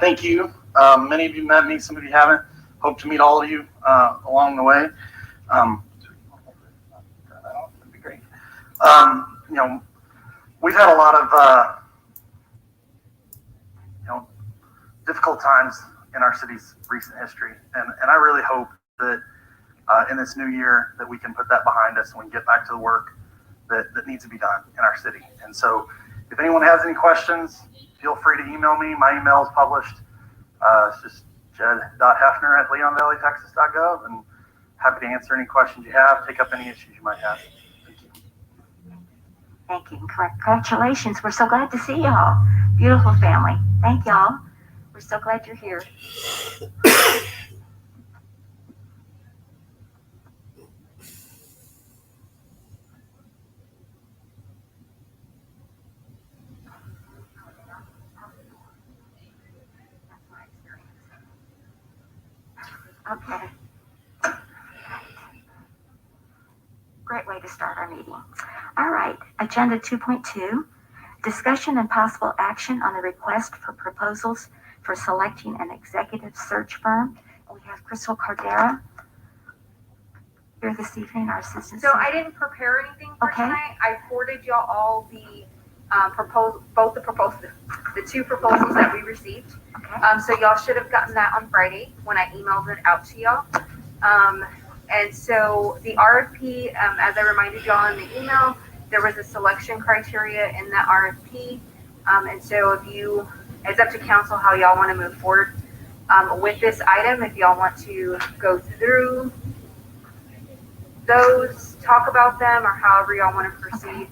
Thank you. Many of you met me, some of you haven't. Hope to meet all of you along the way. That'd be great. We've had a lot of difficult times in our city's recent history, and I really hope that in this new year that we can put that behind us and we can get back to the work that needs to be done in our city. And so if anyone has any questions, feel free to email me. My email is published. It's just jed.hefner@leonvalleytexas.gov, and happy to answer any questions you have, take up any issues you might have. Thank you. Thank you. Congratulations. We're so glad to see y'all. Beautiful family. Thank y'all. We're so glad you're here. Okay. Great way to start our meeting. All right. Agenda 2.2, discussion and possible action on the request for proposals for selecting an executive search firm. We have Crystal Cardera here this evening, our assistant. So I didn't prepare anything for tonight. I forwarded y'all all the the two proposals that we received. Okay. So y'all should have gotten that on Friday when I emailed it out to y'all. And so the RFP, as I reminded y'all in the email, there was a selection criteria in that RFP. And so it's up to council how y'all want to move forward with this item. If y'all want to go through those, talk about them, or however y'all want to proceed.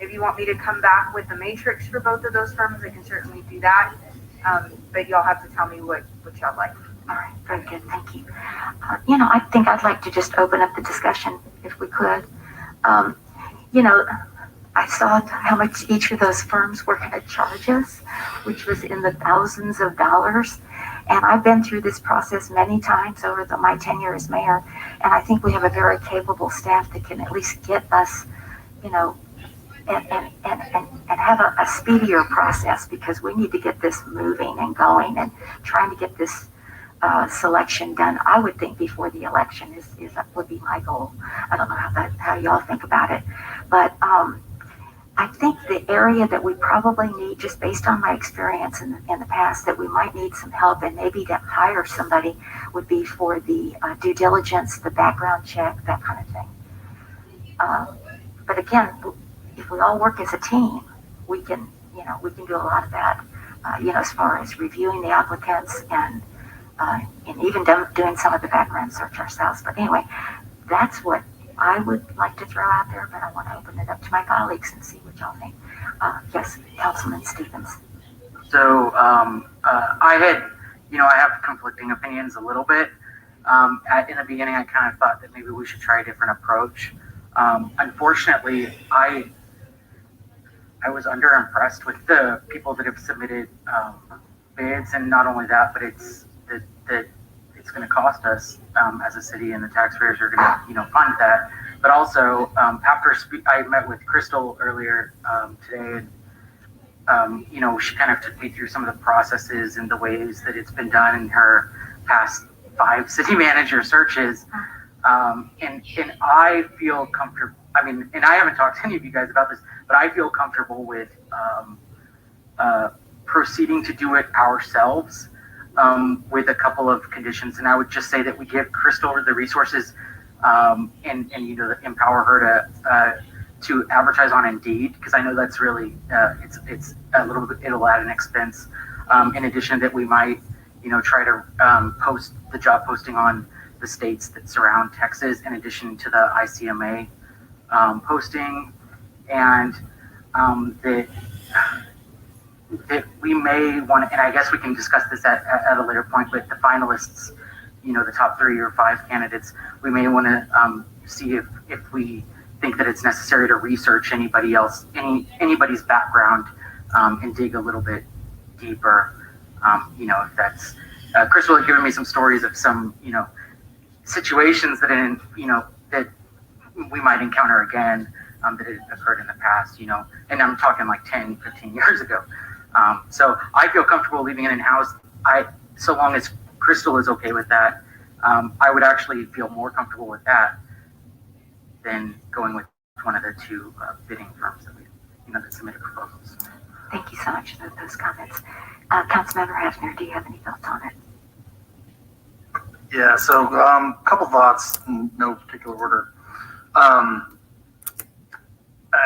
If you want me to come back with the matrix for both of those firms, I can certainly do that. But y'all have to tell me what y'all like. All right, very good, thank you. I think I'd like to just open up the discussion if we could. I saw how much each of those firms were going to charge us, which was in the thousands of dollars. And I've been through this process many times over my tenure as mayor, and I think we have a very capable staff that can at least get us, and have a speedier process, because we need to get this moving and going and trying to get this selection done. I would think before the election would be my goal. I don't know how y'all think about it, but I think the area that we probably need, just based on my experience in the past, that we might need some help and maybe to hire somebody would be for the due diligence, the background check, that kind of thing. But again, if we all work as a team, we can do a lot of that. As far as reviewing the applicants and even doing some of the background search ourselves. But anyway, that's what I would like to throw out there, but I want to open it up to my colleagues and see what y'all think. Yes, Councilman Stevens. So I have conflicting opinions a little bit. In the beginning, I kind of thought that maybe we should try a different approach. Unfortunately, I was underimpressed with the people that have submitted bids, and not only that, but it's going to cost us as a city, and the taxpayers are going to fund that. But also, after I met with Crystal earlier today, and she kind of took me through some of the processes and the ways that it's been done in her past 5 city manager searches. And I feel comfortable. I mean, and I haven't talked to any of you guys about this, but I feel comfortable with proceeding to do it ourselves. With a couple of conditions, and I would just say that we give Crystal the resources and empower her to advertise on Indeed, because I know that's really it's a little bit, it'll add an expense. In addition, that we might try to post the job posting on the states that surround Texas, in addition to the ICMA posting, and that we may want to, and I guess we can discuss this at a later point, but the finalists, the top 3 or 5 candidates, we may want to see if we think that it's necessary to research anybody's background and dig a little bit deeper. If that's, Crystal had given me some stories of some, situations that that we might encounter again, that had occurred in the past, and I'm talking like 10, 15 years ago. So I feel comfortable leaving it in-house. So long as Crystal is okay with that, I would actually feel more comfortable with that than going with one of the two bidding firms that submitted proposals. Thank you so much for those comments. Councilmember Hefner, do you have any thoughts on it? Yeah, so a couple thoughts in no particular order. I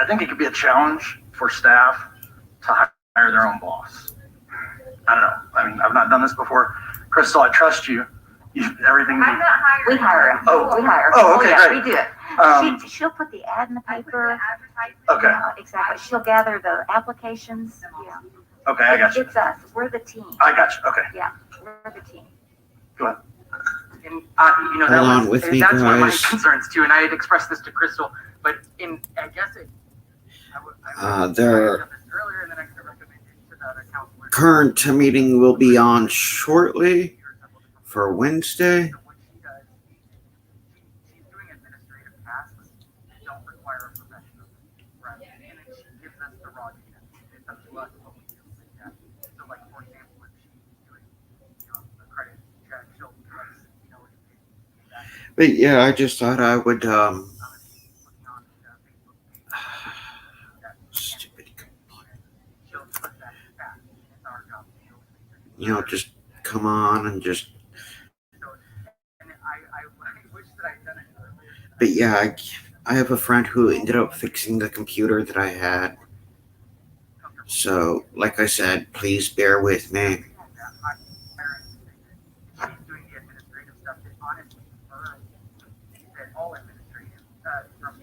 think it could be a challenge for staff to hire their own boss. I don't know. I mean, I've not done this before. Crystal, I trust you. Everything. I'm not hiring. We hire him. Oh. We hire him. Oh, okay, yeah, great. we do it. Um, She'll put the ad in the I put the paper. advertisement. Okay. Yeah, exactly. She'll gather the applications. Yeah. Okay, I got you. It's us. We're the team. I got you. Okay. We're the team. And Hold on with me, that's one of my guys. concerns too. And I had expressed this to Crystal, but I guess it. Their Earlier, and then I could recommend it to the other counselors. current meeting will be on shortly for Wednesday. What she does, she's doing administrative tasks that don't require a professional, right? And then she gives us the raw data. It's up to us what we do with that. So, like for example, if she's doing, a credit check, she'll give us, what it is. But yeah, I just thought I would Looking on Facebook page, stupid, she'll put that back. It's our job. just come on and just. So, and I wish that I'd done it earlier. But yeah, I have a friend who ended up fixing the computer that I had. So, like I said, please bear with me. She's doing the administrative stuff that honestly confirms that all administrative from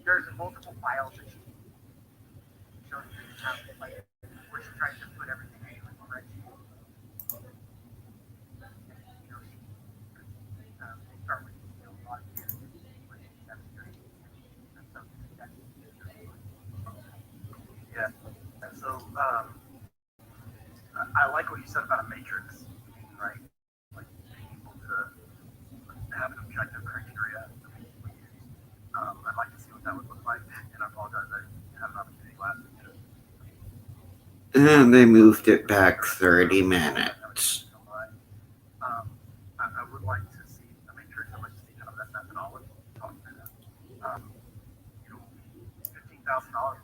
there's multiple files that she shows me how like where she tries to put everything into a spreadsheet. Start with a lot of kids with administration and stuff like that. Yeah. So I like what you said about a matrix, right? Like being able to have an objective criteria that we use. I'd like to see what that would look like, and I apologize I had an opportunity last week. And they moved it back 30 minutes. I would like to see a matrix. I'd like to see kind of that methodology. Talk through that.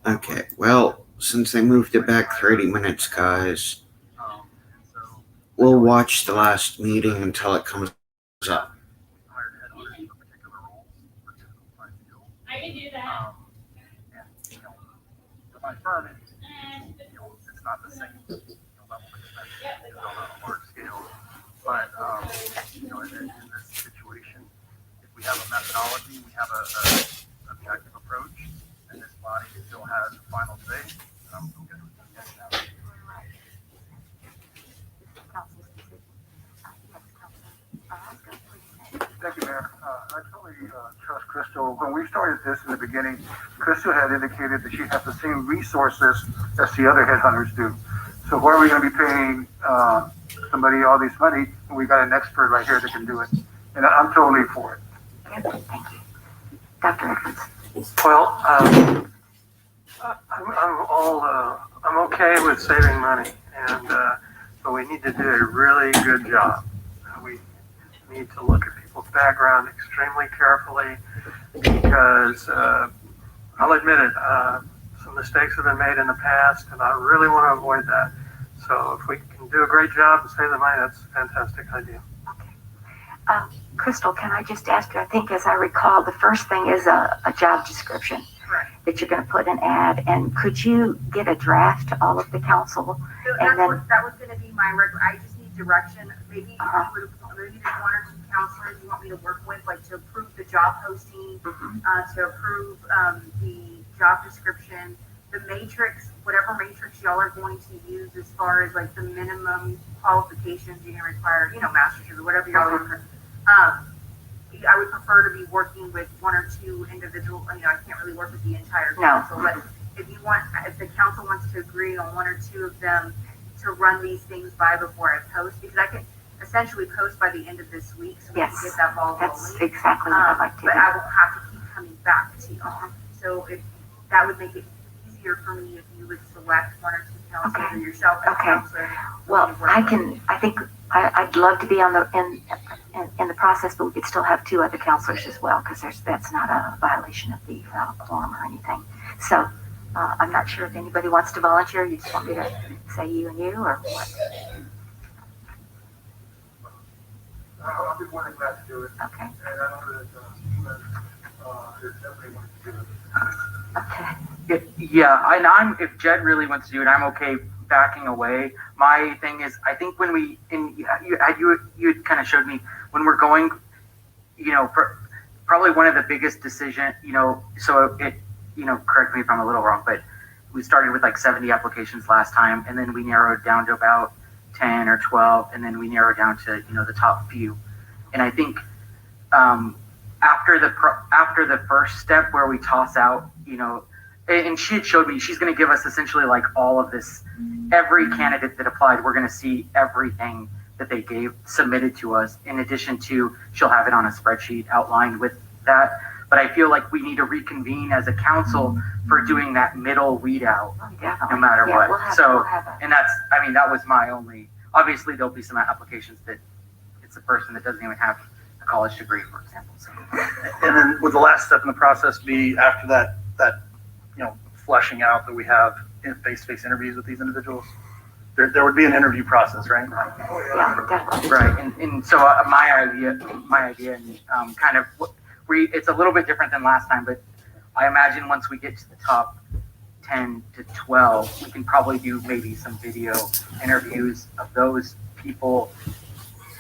$15,000. Okay, well, since they moved it back 30 minutes, guys, And so we'll watch the last meeting until it comes up. hired headhunters for particular roles, for typical type skills. I can do that. And for my firm, it's not the same level of expense on a large scale. But in this situation, if we have a methodology, we have a objective approach, and this body still has the final say, then I'm good with that now. Council's decision. Yes, Councilman. Please. Thank you, Mayor. I totally trust Crystal. When we started this in the beginning, Crystal had indicated that she has the same resources as the other headhunters do. So why are we going to be paying somebody all this money when we got an expert right here that can do it? And I'm totally for it. Thank you. Dr. Edwards. Well, I'm okay with saving money, but we need to do a really good job. We need to look at people's background extremely carefully because I'll admit it, some mistakes have been made in the past, and I really want to avoid that. So if we can do a great job and save the money, that's a fantastic idea. Crystal, can I just ask you, I think as I recall, the first thing is a job description Correct. that you're going to put an ad, and could you get a draft to all of the council? So And then- that was gonna be my I just need direction, maybe there's Uh-huh. one or two counselors you want me to work with, like to approve the job posting, to approve, the job description, the matrix, whatever matrix y'all are going to use as far as like the minimum qualifications you're gonna require, master's or whatever y'all are. I would prefer to be working with one or two individuals. I can't really work with the entire No. council, but if the council wants to agree on one or two of them to run these things by before I post, because I can essentially post by the end of this week, so we Yes, can get that ball That's rolling. exactly what I'd like to But do. I won't have to keep coming back to y'all. So if that would make it easier for me if you would select one or two council, Okay. or yourself as Okay. counselor. Well, I'd love to be on in the process, but we could still have two other counselors as well, because that's not a violation of the quorum or anything. So, I'm not sure if anybody wants to volunteer. You just want me to say you and you, or what? I'll be more than glad to do it, Okay, and I know that, Stephen, is definitely going to do it. okay. Yeah, and if Jed really wants to do it, I'm okay backing away. My thing is, I think when you had kind of showed me when we're going, probably one of the biggest decision, so it, correct me if I'm a little wrong, but we started with like 70 applications last time, and then we narrowed down to about 10 or 12, and then we narrowed down to, the top few. And I think, after the first step where we toss out, and she had showed me she's going to give us essentially like all of this, every candidate that applied, we're going to see everything that they submitted to us. In addition to, she'll have it on a spreadsheet outlined with that. But I feel like we need to reconvene as a council for doing that middle readout, Definitely. no matter Yeah, what. we'll have a- And that was my only, obviously there'll be some applications that it's a person that doesn't even have a college degree, for example. So. And then would the last step in the process be after that fleshing out that we have in face-to-face interviews with these individuals? There would be an interview process, right? Yeah, definitely. Right, and so my idea, and kind of it's a little bit different than last time, but I imagine once we get to the top 10 to 12, we can probably do maybe some video interviews of those people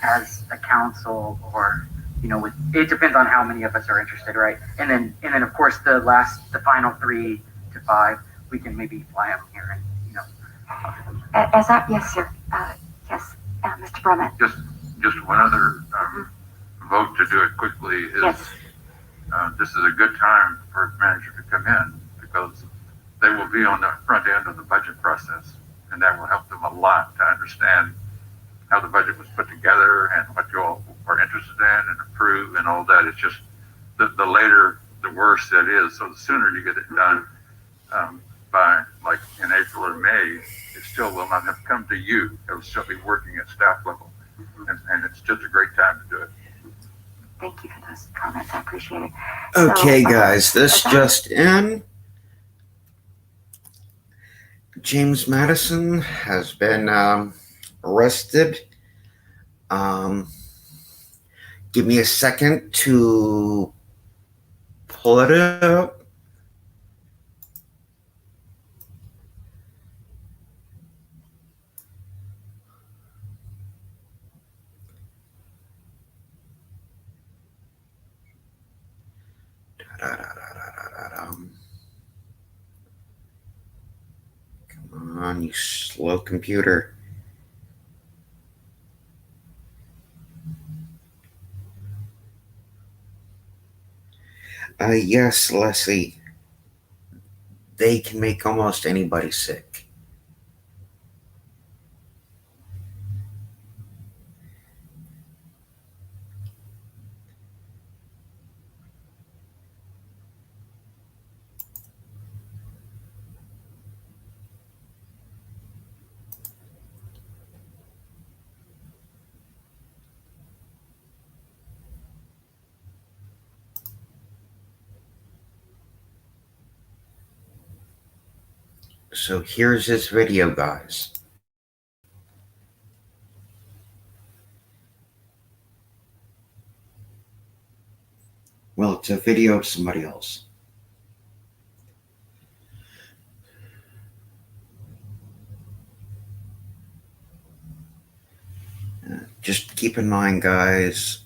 as a council, or it depends on how many of us are interested, right? And then of course the final 3 to 5, we can maybe fly them here and Yes, sir. Yes, Mr. Brummett. Just one other vote to do it quickly is Yes. This is a good time for a manager to come in, because they will be on the front end of the budget process, and that will help them a lot to understand how the budget was put together and what you all are interested in and approve and all that. It's just the later the worse it is. So the sooner you get it done by like in April or May, it still will not have come to you. It will still be working at staff level, and it's just a great time to do it. Thank you for those comments. I appreciate it. Okay, So, guys, this okay. just in. James Madison has been arrested. Give me a second to pull it up. Come on, you slow computer. Yes, Leslie. They can make almost anybody sick. So here's his video, guys. Well, it's a video of somebody else. Just keep in mind, guys,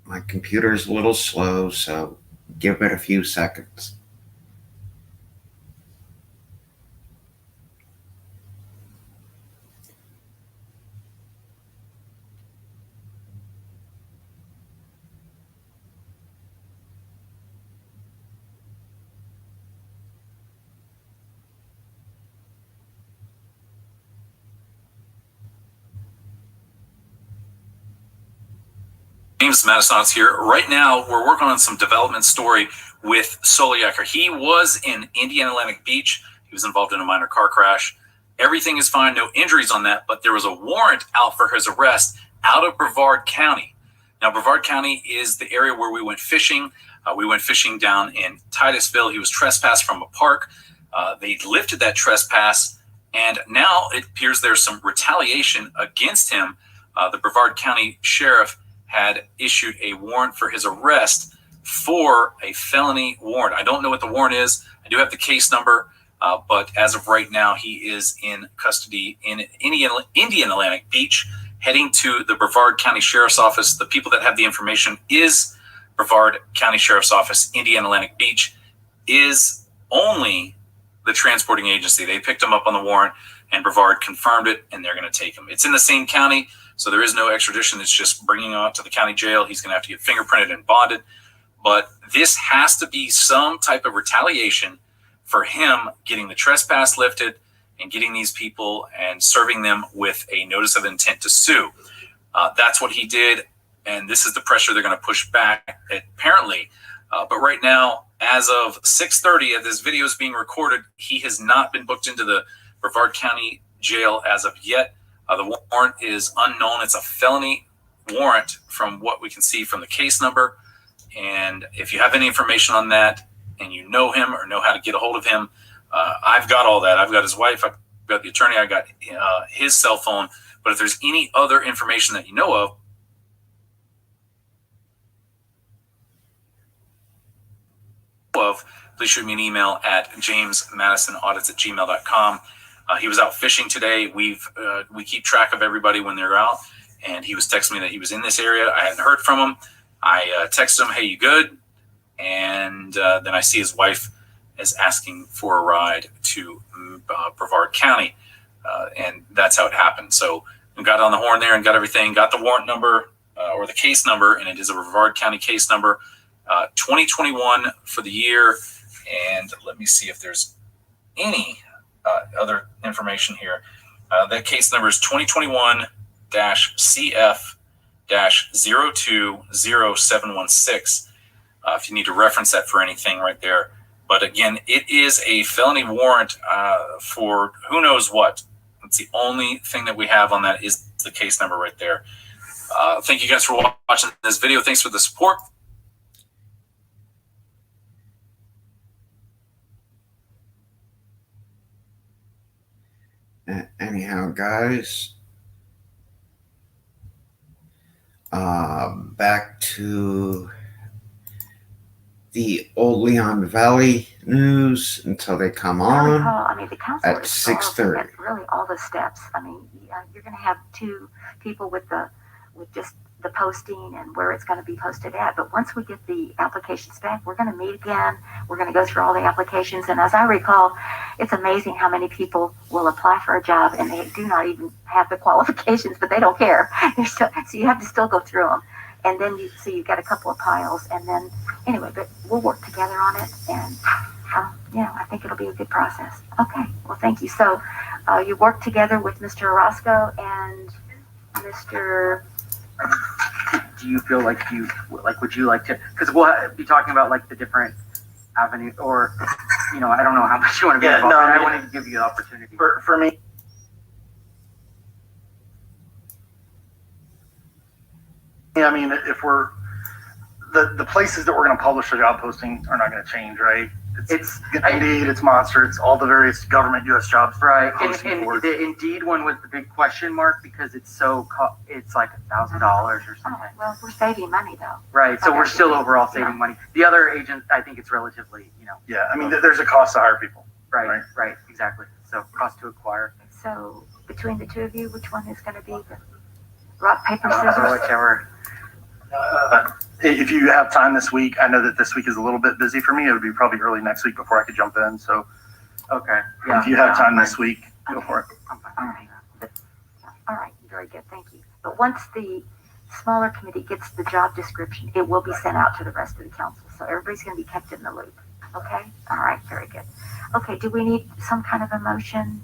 my computer's a little slow, so give it a few seconds. James Madison's here. Right now, we're working on some development story with Soliaker. He was in Indiana Atlantic Beach. He was involved in a minor car crash. Everything is fine, no injuries on that, but there was a warrant out for his arrest out of Brevard County. Now, Brevard County is the area where we went fishing. We went fishing down in Titusville. He was trespassed from a park. They lifted that trespass, and now it appears there's some retaliation against him. The Brevard County Sheriff had issued a warrant for his arrest for a felony warrant. I don't know what the warrant is. I do have the case number, but as of right now, he is in custody in Indian Atlantic Beach, heading to the Brevard County Sheriff's Office. The people that have the information is Brevard County Sheriff's Office. Indian Atlantic Beach is only the transporting agency. They picked him up on the warrant, and Brevard confirmed it, and they're going to take him. It's in the same county, so there is no extradition. It's just bringing him out to the county jail. He's going to have to get fingerprinted and bonded. But this has to be some type of retaliation for him getting the trespass lifted and getting these people and serving them with a notice of intent to sue. That's what he did, and this is the pressure they're going to push back, apparently. But right now, as of 6:30, as this video is being recorded, he has not been booked into the Brevard County Jail as of yet. The warrant is unknown. It's a felony warrant from what we can see from the case number. And if you have any information on that and you know him or know how to get a hold of him, I've got all that. I've got his wife, I've got the attorney, I got his cell phone. But if there's any other information that you know of, please shoot me an email at jamesmadisonaudits@gmail.com. He was out fishing today. We keep track of everybody when they're out, and he was texting me that he was in this area. I hadn't heard from him. I texted him, "Hey, you good?" And then I see his wife is asking for a ride to Brevard County, and that's how it happened. So we got on the horn there and got everything, got the warrant number or the case number, and it is a Brevard County case number, 2021 for the year. And let me see if there's any other information here. That case number is 2021-CF-020716. If you need to reference that for anything right there. But again, it is a felony warrant for who knows what. It's the only thing that we have on that is the case number right there. Thank you guys for watching this video. Thanks for the support. Anyhow, guys, back to the old Leon Valley news until they come on the council at is 6:30. at really all the steps. I mean, you're going to have two people with just the posting and where it's going to be posted at. But once we get the applications back, we're going to meet again. We're going to go through all the applications. And as I recall, it's amazing how many people will apply for a job and they do not even have the qualifications, but they don't care. So you have to still go through them. And then you've got a couple of piles. And then, anyway, but we'll work together on it. And, I think it'll be a good process. Okay. Well, thank you. So you work together with Mr. Orozco and Mr. Do you feel like would you like to, because we'll be talking about like the different avenues, or, I don't know how much you want to be involved. No, I wanted to give you the opportunity. For me, I mean, if we're the places that we're going to publish the job posting are not going to change, right? It's Indeed, it's Monster, it's all the various government U.S. jobs. Right, posting and boards. the Indeed one was the big question mark because it's it's like $1,000 or something. Well, we're saving money though. Right, so we're still overall saving money. The other agent, I think it's relatively, Yeah, I mean, there's a cost to hire people. Right, exactly. So cost to acquire. So between the two of you, which one is going to be the rock, paper, scissors? Whichever. If you have time this week, I know that this week is a little bit busy for me. It would be probably early next week before I could jump in. So, okay. if you have time this week, go for it. All right. All right. Very good. Thank you. But once the smaller committee gets the job description, it will be sent out to the rest of the council. So everybody's going to be kept in the loop. Okay. All right. Very good. Okay. Do we need some kind of a motion,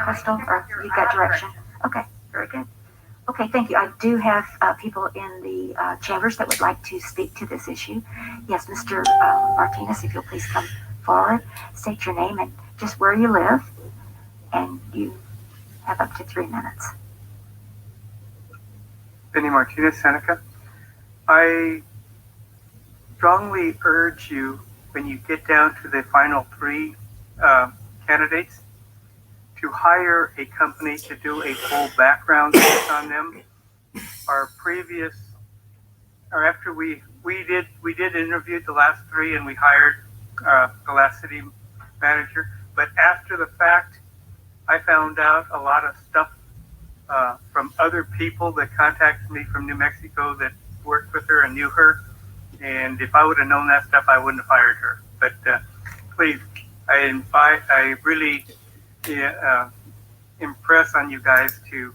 Crystal, or you got direction? Okay. Very good. Okay, thank you. I do have people in the chambers that would like to speak to this issue. Yes, Mr. Martinez, if you'll please come forward, state your name and just where you live. and you have up to 3 minutes. Benny Martinez, Seneca. I strongly urge you, when you get down to the final 3 candidates, to hire a company to do a full background check on them. Our previous, or after we did interview the last 3 and we hired the last city manager, but after the fact, I found out a lot of stuff from other people that contacted me from New Mexico that worked with her and knew her. And if I would have known that stuff, I wouldn't have hired her. But please, I really impress on you guys to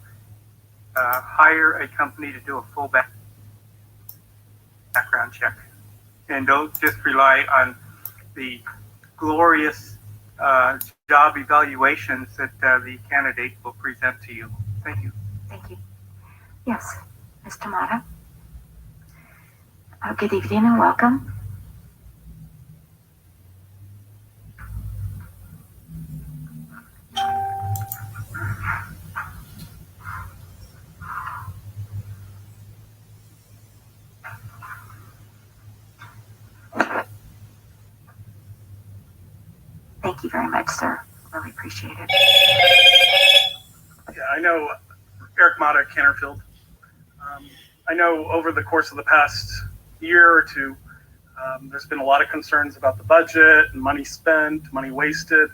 hire a company to do a full background check. And don't just rely on the glorious job evaluations that the candidate will present to you. Thank you. Thank you. Yes, Ms. Tamata. Good evening and welcome. Thank you very much, sir. Really appreciate it. Yeah, I know Eric Mata at Canterfield. I know over the course of the past year or two, there's been a lot of concerns about the budget and money spent, money wasted.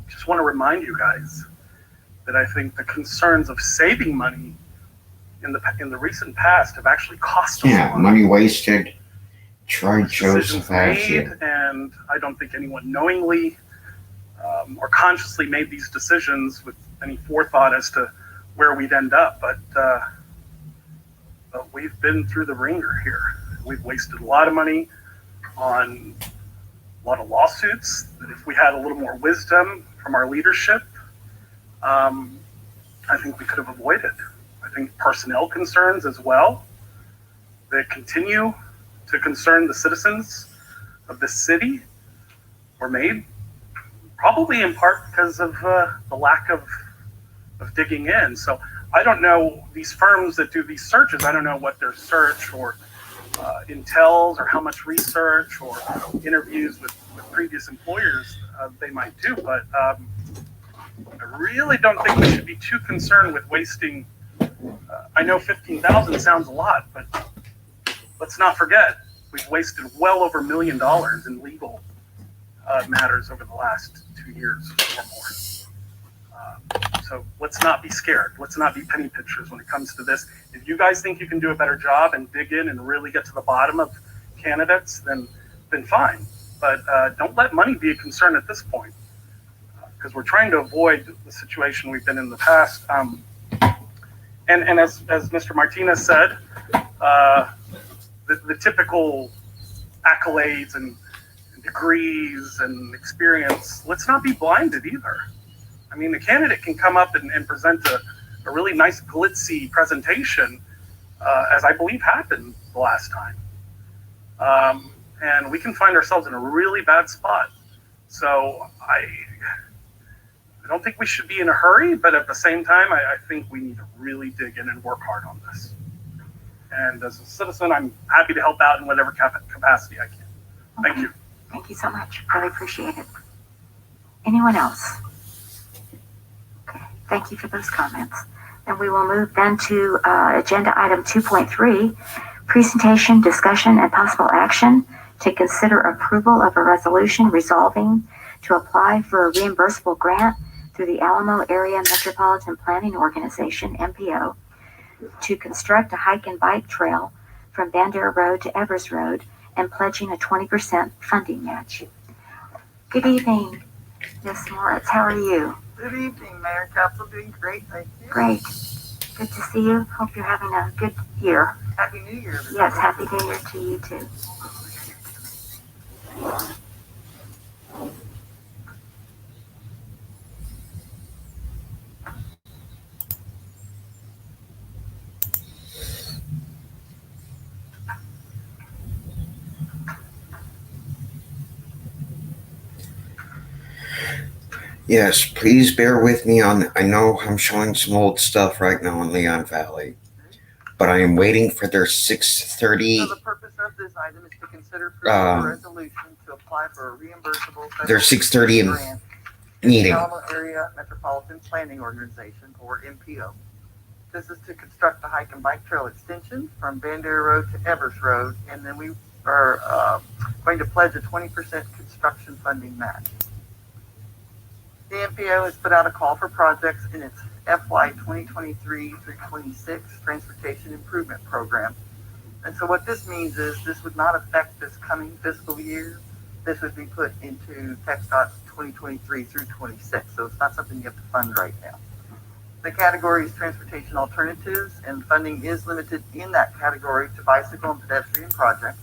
Just want to remind you guys that I think the concerns of saving money in the recent past have actually cost us a lot. Money wasted. Try Decisions Joseph made, Asher. and I don't think anyone knowingly or consciously made these decisions with any forethought as to where we'd end up. But we've been through the ringer here. We've wasted a lot of money on a lot of lawsuits that if we had a little more wisdom from our leadership, I think we could have avoided. I think personnel concerns as well that continue to concern the citizens of this city were made probably in part because of the lack of digging in. So I don't know, these firms that do these searches, I don't know what their search or intels or how much research or interviews with previous employers they might do, but I really don't think we should be too concerned with wasting. I know 15,000 sounds a lot, but let's not forget we've wasted well over $1 million in legal matters over the last 2 years or more. So let's not be scared. Let's not be penny pinchers when it comes to this. If you guys think you can do a better job and dig in and really get to the bottom of candidates, then fine. But don't let money be a concern at this point, because we're trying to avoid the situation we've been in the past. And as Mr. Martinez said, the typical accolades and degrees and experience, let's not be blinded either. I mean, the candidate can come up and present a really nice glitzy presentation, as I believe happened the last time. And we can find ourselves in a really bad spot. So I don't think we should be in a hurry, but at the same time, I think we need to really dig in and work hard on this. And as a citizen, I'm happy to help out in whatever capacity I can. Thank you. Thank you so much. Really appreciate it. Anyone else? Okay. Thank you for those comments. And we will move then to agenda item 2.3, presentation, discussion, and possible action to consider approval of a resolution resolving to apply for a reimbursable grant through the Alamo Area Metropolitan Planning Organization, MPO, to construct a hike and bike trail from Bandera Road to Evers Road and pledging a 20% funding match. Good evening, Ms. Moritz. How are you? Good evening, Mayor Council. Doing great, thank you. Great. Good to see you. Hope you're having a good year. Happy New Year. Yes, happy New Year to you too. Yes, please bear with me on. I know I'm showing some old stuff right now in Leon Valley, but I am waiting for their 6:30. So the purpose of this item is to consider approving a resolution to apply for a reimbursable Their 6:30 grant meeting. Alamo Area Metropolitan Planning Organization, or MPO. This is to construct a hike and bike trail extension from Bandera Road to Evers Road, and then we are going to pledge a 20% construction funding match. The MPO has put out a call for projects in its FY 2023 through 26 Transportation Improvement Program. And so what this means is this would not affect this coming fiscal year. This would be put into TxDOT's 2023 through 26. So it's not something you have to fund right now. The category is transportation alternatives, and funding is limited in that category to bicycle and pedestrian projects.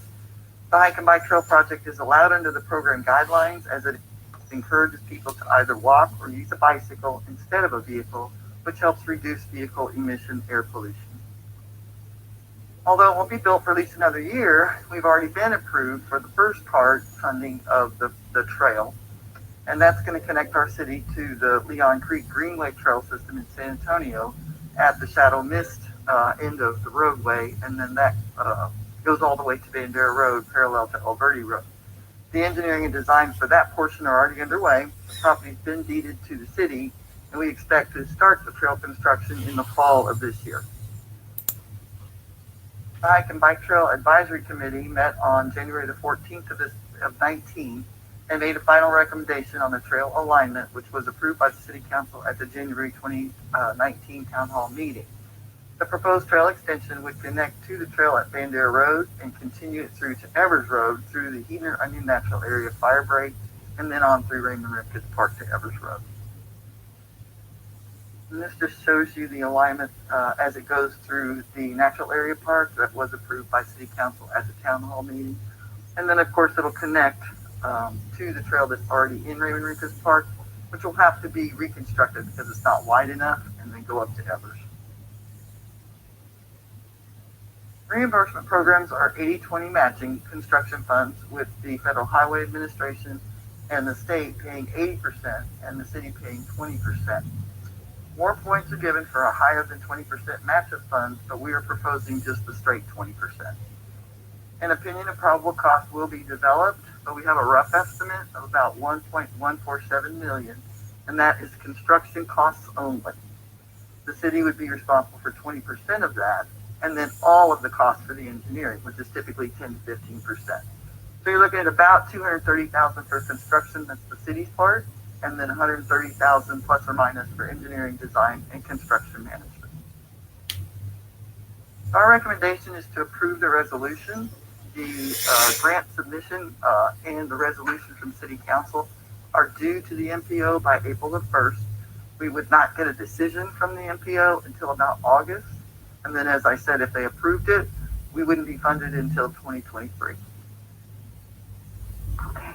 The hike and bike trail project is allowed under the program guidelines, as it encourages people to either walk or use a bicycle instead of a vehicle, which helps reduce vehicle emission air pollution. Although it won't be built for at least another year, we've already been approved for the first part funding of the trail, and that's going to connect our city to the Leon Creek Greenway Trail System in San Antonio at the Shadow Mist end of the roadway, and then that goes all the way to Bandera Road, parallel to Alberti Road. The engineering and design for that portion are already underway. The property's been deeded to the city, and we expect to start the trail construction in the fall of this year. The Hike and Bike Trail Advisory Committee met on January the 14th of 19 and made a final recommendation on the trail alignment, which was approved by the City Council at the January 2019 Town Hall meeting. The proposed trail extension would connect to the trail at Bandera Road and continue it through to Evers Road through the Heater Onion Natural Area Fire Break, and then on through Raymond Ripkes Park to Evers Road. And this just shows you the alignment as it goes through the Natural Area Park that was approved by City Council at the Town Hall meeting. And then, of course, it'll connect to the trail that's already in Raymond Ripkes Park, which will have to be reconstructed because it's not wide enough, and then go up to Evers. Reimbursement programs are 80-20 matching construction funds, with the Federal Highway Administration and the state paying 80% and the city paying 20%. More points are given for a higher than 20% match of funds, but we are proposing just the straight 20%. An opinion of probable cost will be developed, but we have a rough estimate of about $1.147 million, and that is construction costs only. The city would be responsible for 20% of that, and then all of the costs for the engineering, which is typically 10 to 15%. So you're looking at about $230,000 for construction, that's the city's part, and then $130,000 plus or minus for engineering, design, and construction management. Our recommendation is to approve the resolution. The grant submission and the resolution from City Council are due to the MPO by April the 1st. We would not get a decision from the MPO until about August. And then, as I said, if they approved it, we wouldn't be funded until 2023. Okay.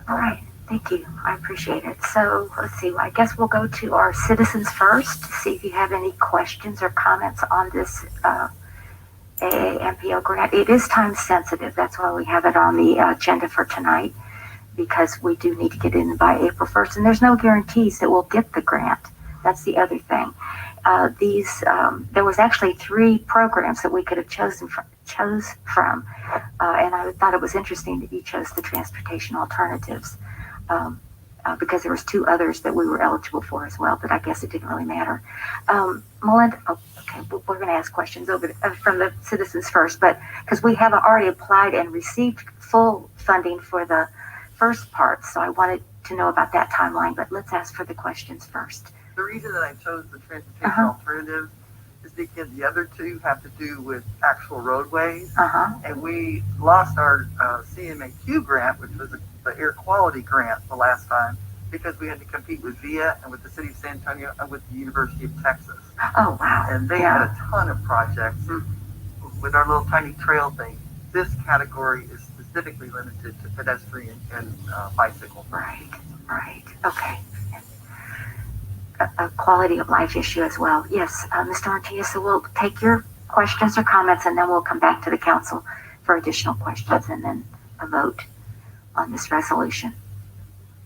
All right. Thank you. I appreciate it. So let's see. I guess we'll go to our citizens first to see if you have any questions or comments on this AAMPO grant. It is time sensitive. That's why we have it on the agenda for tonight, because we do need to get in by April 1st. And there's no guarantees that we'll get the grant. That's the other thing. There was actually 3 programs that we could have chose from, and I thought it was interesting that you chose the transportation alternatives, because there was 2 others that we were eligible for as well, but I guess it didn't really matter. Melinda, okay, we're going to ask questions from the citizens first, but because we have already applied and received full funding for the first part, so I wanted to know about that timeline, but let's ask for the questions first. The reason that I chose the transportation alternative is because the other 2 have to do with actual roadways. And we lost our CMAQ grant, which was the air quality grant the last time, because we had to compete with VIA and with the city of San Antonio and with the University of Texas. Oh, wow. And they had a ton of projects with our little tiny trail thing. This category is specifically limited to pedestrian and bicycle. Right. Okay. A quality of life issue as well. Yes, Mr. Martinez, so we'll take your questions or comments, and then we'll come back to the council for additional questions and then a vote on this resolution.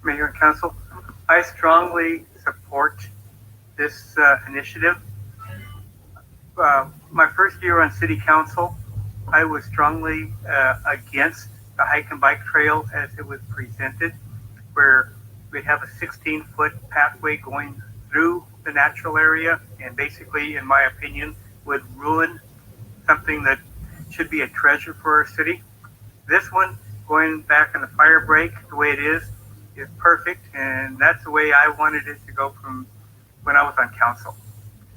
Mayor and Council, I strongly support this initiative. My first year on City Council, I was strongly against the hike and bike trail as it was presented, where we have a 16-foot pathway going through the natural area and basically, in my opinion, would ruin something that should be a treasure for our city. This one, going back on the fire break the way it is perfect, and that's the way I wanted it to go from when I was on council.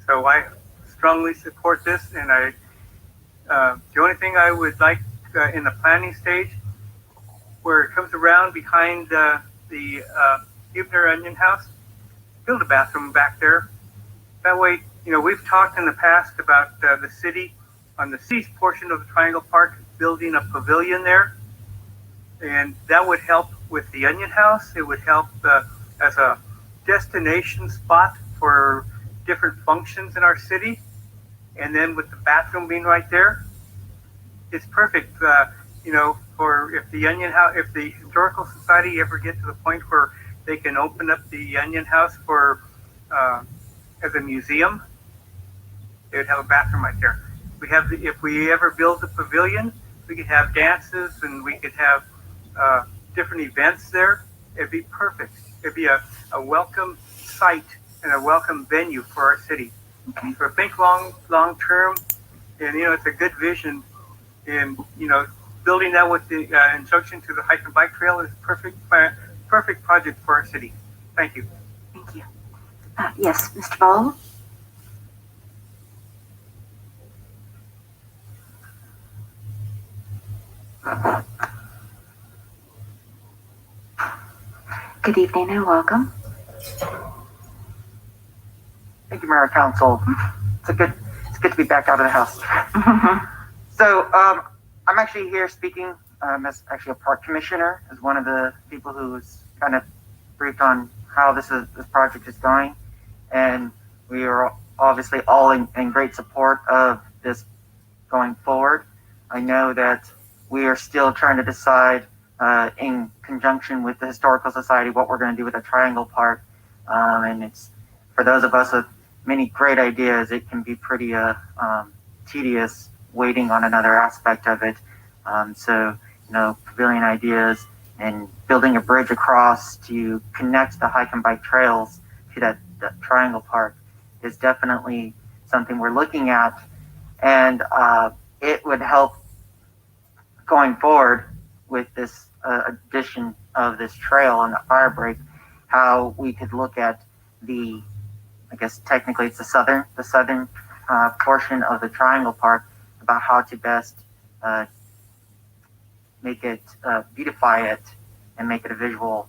So I strongly support this, and the only thing I would like in the planning stage, where it comes around behind the Huebner Onion House, build a bathroom back there. That way, we've talked in the past about the city, on the east portion of the Triangle Park, building a pavilion there. And that would help with the Onion House. It would help as a destination spot for different functions in our city. And then with the bathroom being right there, it's perfect, for if the Onion House, if the Historical Society ever get to the point where they can open up the Onion House for as a museum, they would have a bathroom right there. If we ever build a pavilion, we could have dances and we could have different events there. It'd be perfect. It'd be a welcome site and a welcome venue for our city. Okay. So think long term, and it's a good vision. And building that with the injunction to the hike and bike trail is perfect project for our city. Thank you. Thank you. Yes, Mr. Ball. Good evening and welcome. Thank you, Mayor and Council. It's good to be back out of the house. So I'm actually here speaking as actually a park commissioner, as one of the people who was kind of briefed on how this project is going, and we are obviously all in great support of this going forward. I know that we are still trying to decide in conjunction with the Historical Society what we're going to do with the Triangle Park, and it's for those of us with many great ideas, it can be pretty tedious waiting on another aspect of it. So, pavilion ideas and building a bridge across to connect the hike and bike trails to that Triangle Park is definitely something we're looking at. And it would help going forward with this addition of this trail and the fire break, how we could look at I guess technically it's the southern portion of the Triangle Park, about how to best make it, beautify it, and make it a visual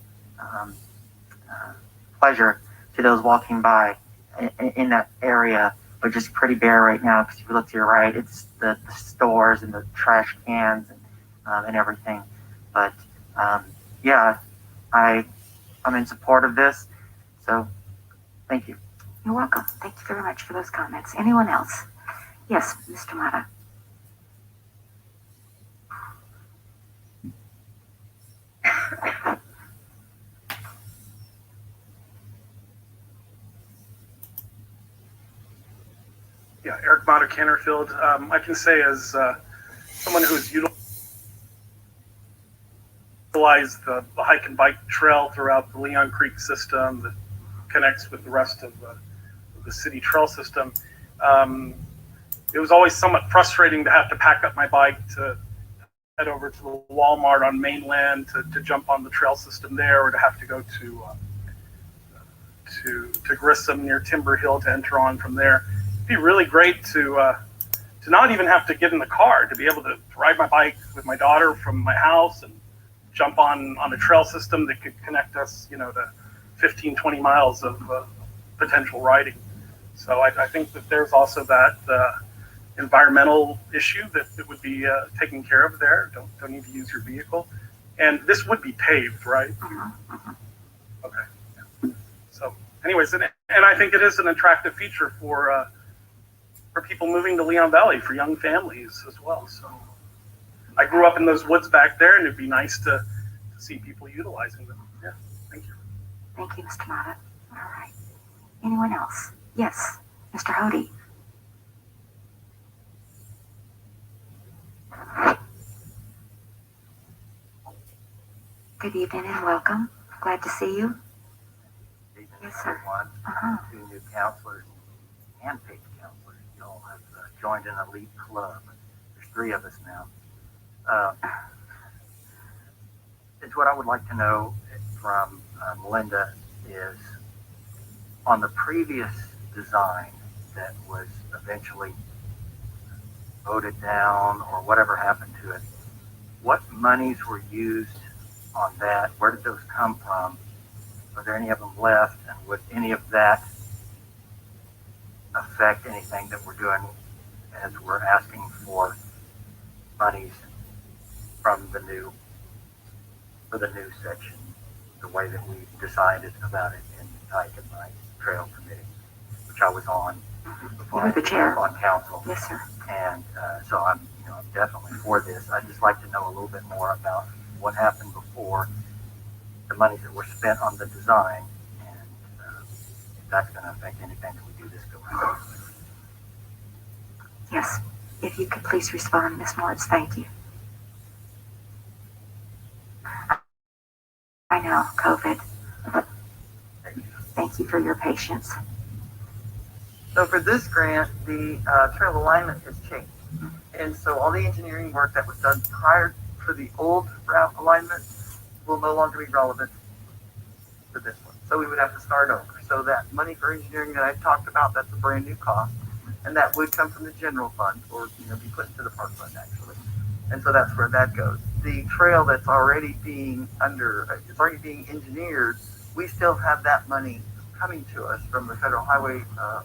pleasure to those walking by in that area, which is pretty bare right now. Because if you look to your right, it's the stores and the trash cans and everything. But yeah, I'm in support of this. So thank you. You're welcome. Thank you very much for those comments. Anyone else? Yes, Mr. Mata. Yeah, Eric Mata Canterfield. I can say as someone who's utilized the hike and bike trail throughout the Leon Creek system that connects with the rest of the city trail system, it was always somewhat frustrating to have to pack up my bike to head over to the Walmart on mainland to jump on the trail system there, or to have to go to Grissom near Timber Hill to enter on from there. It'd be really great to not even have to get in the car, to be able to ride my bike with my daughter from my house and jump on a trail system that could connect us, to 15, 20 miles of potential riding. So I think that there's also that environmental issue that would be taken care of there. Don't need to use your vehicle. And this would be paved, right? Okay. Yeah. So anyways, and I think it is an attractive feature for people moving to Leon Valley, for young families as well. So I grew up in those woods back there, and it'd be nice to see people utilizing them. Yeah, thank you. Thank you, Mr. Mata. All right. Anyone else? Yes, Mr. Hody. Good evening and welcome. Glad to see you. Yes, sir. Uh-huh. Two new counselors, handpicked counselors. You all have joined an elite club. There's 3 of us now. It's what I would like to know from Melinda is on the previous design that was eventually voted down or whatever happened to it, what monies were used on that? Where did those come from? Are there any of them left? And would any of that affect anything that we're doing as we're asking for monies from the new, for the new section, the way that we decided about it in the Hike and Bike Trail Committee, which I was on before You were the chair. on council. Yes, sir. And so I'm definitely for this. I'd just like to know a little bit more about what happened before, the monies that were spent on the design, and if that's going to affect anything that we do this go around. Yes. If you could please respond, Ms. Moritz, thank you. I know, COVID. Thank you for your patience. So for this grant, the trail alignment has changed. And so all the engineering work that was done prior for the old route alignment will no longer be relevant for this one. So we would have to start over. So that money for engineering that I talked about, that's a brand new cost. And that would come from the general fund or be put into the park fund actually. And so that's where that goes. The trail that's already being it's already being engineered, we still have that money coming to us from the Federal Highway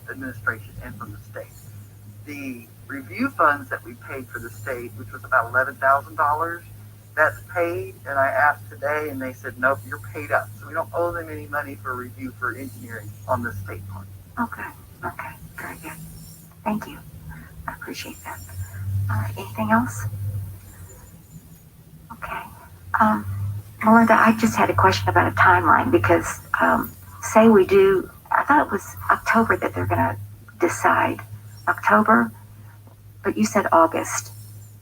Administration and from the state. The review funds that we paid for the state, which was about $11,000, that's paid. And I asked today and they said, nope, you're paid up. So we don't owe them any money for review for engineering on the state part. Okay. Okay. Very good. Thank you. I appreciate that. All right. Anything else? Okay. Melinda, I just had a question about a timeline because say we do, I thought it was October that they're going to decide. October, but you said August.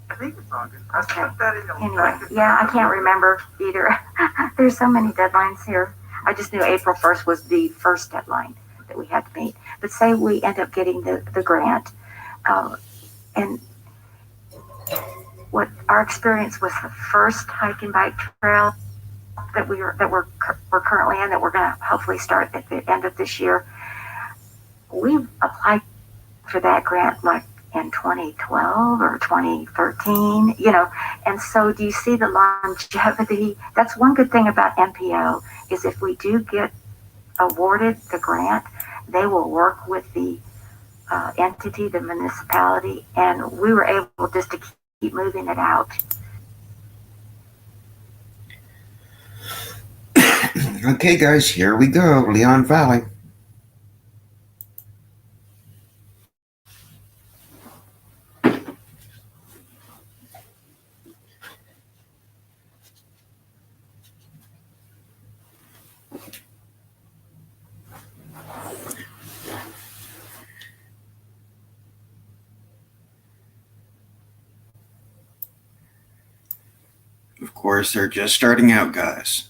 I think it's August. I Okay. put that in the Anyway, packet. yeah, I can't remember either. There's so many deadlines here. I just knew April 1st was the first deadline that we had to meet. But say we end up getting the grant, and what our experience was the first hike and bike trail that we're currently in, that we're going to hopefully start at the end of this year. We applied for that grant like in 2012 or 2013, and so do you see the longevity? That's one good thing about MPO is if we do get awarded the grant, they will work with the entity, the municipality, and we were able just to keep moving it out. Okay, guys, here we go. Leon Valley. Of course, they're just starting out, guys.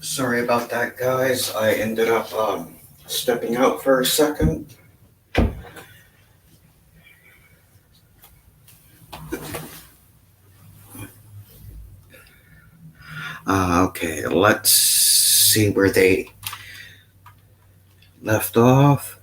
Sorry about that, guys. I ended up stepping out for a second. Okay, let's see where they left off.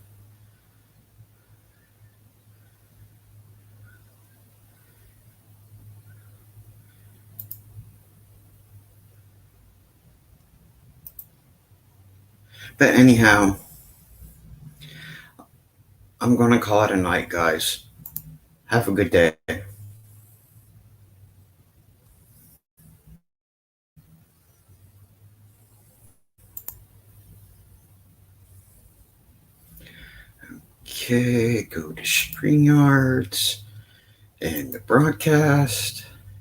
But anyhow, I'm gonna call it a night, guys. Have a good day. Okay, go to StreamYards and the broadcast.